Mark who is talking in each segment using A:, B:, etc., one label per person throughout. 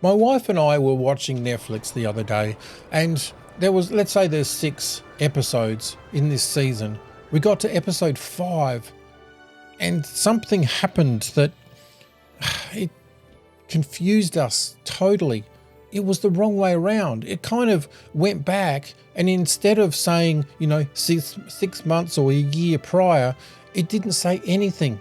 A: My wife and I were watching Netflix the other day, and there was, let's say there's 6 episodes in this season. We got to episode 5, and something happened that it confused us totally. It was the wrong way around. It kind of went back, and instead of saying, 6 months or a year prior, it didn't say anything.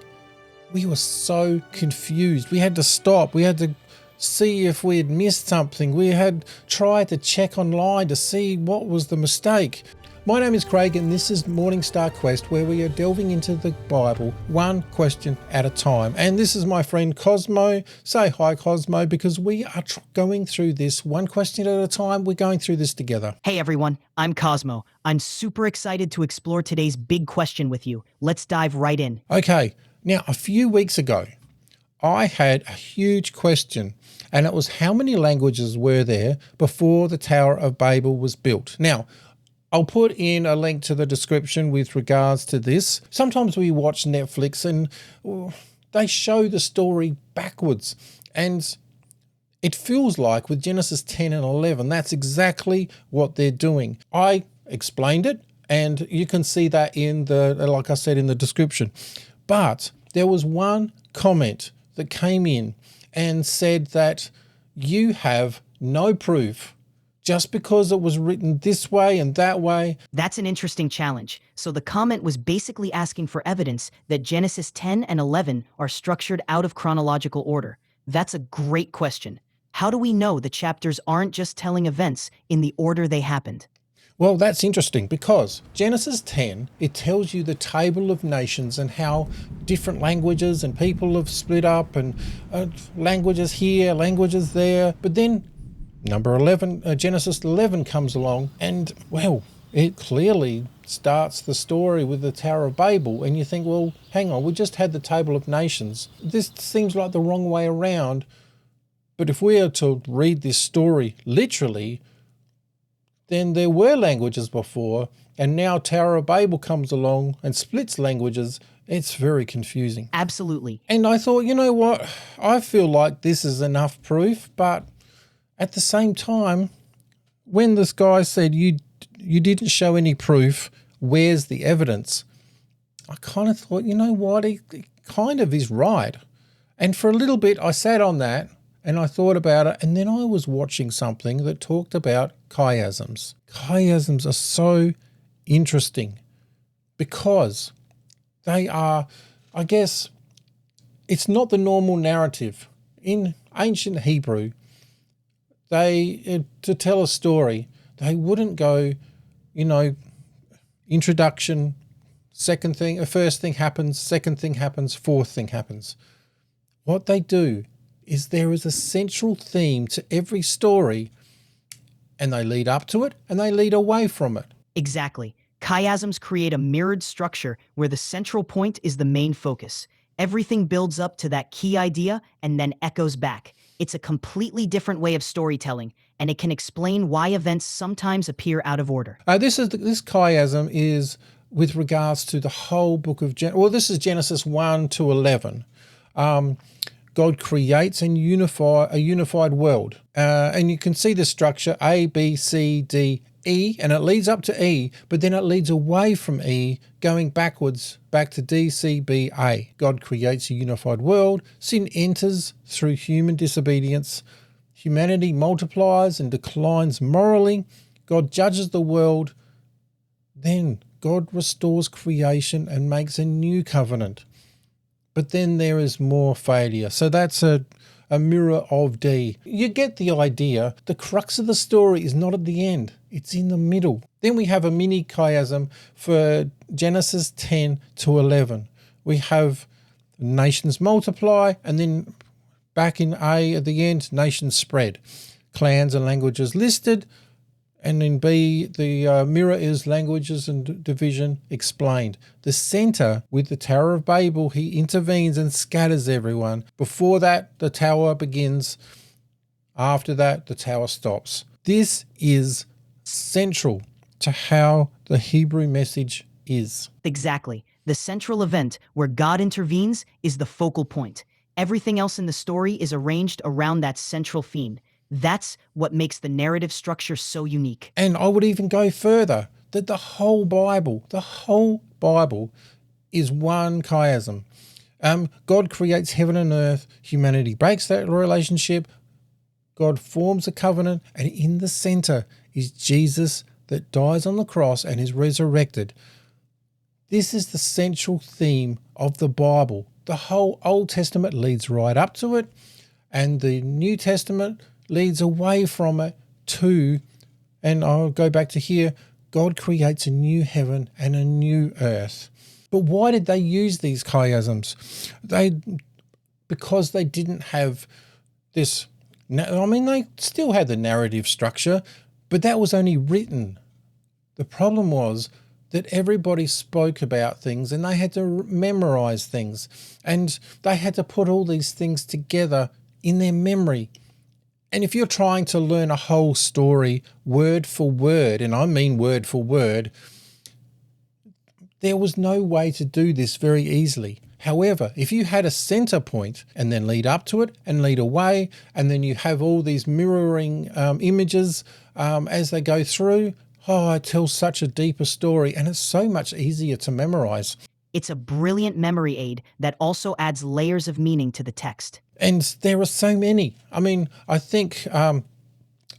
A: We were so confused. We had to stop. We had to see if we had missed something. We had tried to check online to see what was the mistake. My name is Craig, and this is Morning Star Quest, where we are delving into the Bible one question at a time. And this is my friend Cosmo. Say hi, Cosmo, because we are going through this one question at a time. We're going through this together.
B: Hey everyone, I'm Cosmo. I'm super excited to explore today's big question with you. Let's dive right in.
A: Okay, now a few weeks ago, I had a huge question, and it was how many languages were there before the Tower of Babel was built? Now, I'll put in a link to the description with regards to this. Sometimes we watch Netflix and they show the story backwards, and it feels like with Genesis 10 and 11, that's exactly what they're doing. I explained it, and you can see that in like I said, in the description. But there was one comment that came in and said that you have no proof just because it was written this way and that way.
B: That's an interesting challenge. So the comment was basically asking for evidence that Genesis 10 and 11 are structured out of chronological order. That's a great question. How do we know the chapters aren't just telling events in the order they happened?
A: Well, that's interesting because Genesis 10, it tells you the table of nations and how different languages and people have split up, and languages here, languages there. But then number 11, Genesis 11 comes along, and well, it clearly starts the story with the Tower of Babel. And you think, well, hang on, we just had the table of nations. This seems like the wrong way around. But if we are to read this story literally, then there were languages before, and now Tower of Babel comes along and splits languages. It's very confusing.
B: Absolutely.
A: And I thought, you know what? I feel like this is enough proof, but at the same time, when this guy said you didn't show any proof, where's the evidence? I kind of thought, you know what? He kind of is right. And for a little bit, I sat on that, and I thought about it, and then I was watching something that talked about chiasms. Chiasms are so interesting because they are, I guess, it's not the normal narrative. In ancient Hebrew, to tell a story, they wouldn't go, introduction, first thing happens, second thing happens, fourth thing happens. What they do is there is a central theme to every story, and they lead up to it and they lead away from it.
B: Exactly. Chiasms create a mirrored structure where the central point is the main focus. Everything builds up to that key idea and then echoes back. It's a completely different way of storytelling, and it can explain why events sometimes appear out of order.
A: This chiasm is with regards to the whole book of Genesis. Well, this is Genesis 1 to 11. God creates and a unified world. And you can see the structure A, B, C, D, E, and it leads up to E, but then it leads away from E, going backwards, back to D, C, B, A. God creates a unified world. Sin enters through human disobedience. Humanity multiplies and declines morally. God judges the world. Then God restores creation and makes a new covenant. But then there is more failure. So that's a mirror of D. You get the idea. The crux of the story is not at the end. It's in the middle. Then we have a mini chiasm for Genesis 10 to 11. We have nations multiply, and then back in A at the end, nations spread. Clans and languages listed. And in B, the mirror is languages and division explained. The center, with the Tower of Babel, he intervenes and scatters everyone. Before that, the tower begins. After that, the tower stops. This is central to how the Hebrew message is.
B: Exactly. The central event where God intervenes is the focal point. Everything else in the story is arranged around that central theme. That's what makes the narrative structure so unique.
A: And I would even go further, that the whole Bible is one chiasm. God creates heaven and earth, humanity breaks that relationship, God forms a covenant, and in the center is Jesus that dies on the cross and is resurrected. This is the central theme of the Bible. The whole Old Testament leads right up to it, and the New Testament leads away from it to, and I'll go back to here, God creates a new heaven and a new earth. But why did they use these chiasms? Because they didn't have this, they still had the narrative structure, but that was only written. The problem was that everybody spoke about things and they had to memorize things, and they had to put all these things together in their memory. And if you're trying to learn a whole story word for word, and I mean word for word, there was no way to do this very easily. However, if you had a center point and then lead up to it and lead away, and then you have all these mirroring images as they go through, it tells such a deeper story, and it's so much easier to memorize.
B: It's a brilliant memory aid that also adds layers of meaning to the text.
A: And there are so many. I think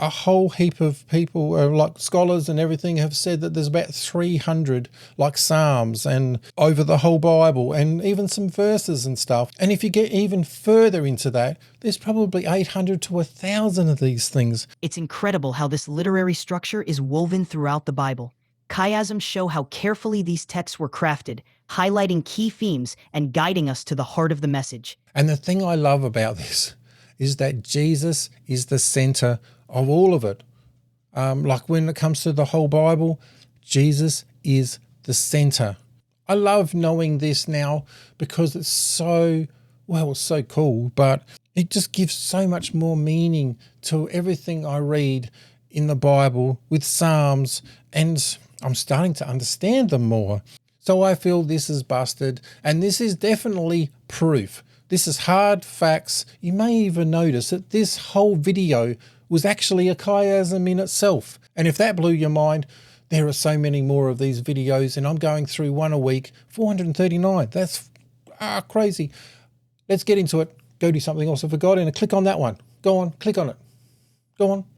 A: a whole heap of people, like scholars and everything, have said that there's about 300 like Psalms and over the whole Bible, and even some verses and stuff. And if you get even further into that, there's probably 800 to 1,000 of these things.
B: It's incredible how this literary structure is woven throughout the Bible. Chiasms show how carefully these texts were crafted, highlighting key themes and guiding us to the heart of the message.
A: And the thing I love about this is that Jesus is the center of all of it. Like when it comes to the whole Bible, Jesus is the center. I love knowing this now because it's so cool, but it just gives so much more meaning to everything I read in the Bible with Psalms, and I'm starting to understand them more. So I feel this is busted, and this is definitely proof. This is hard facts. You may even notice that this whole video was actually a chiasm in itself. And if that blew your mind, there are so many more of these videos, and I'm going through one a week, 439. That's crazy. Let's get into it. Go do something else I forgot and click on that one. Go on, click on it. Go on.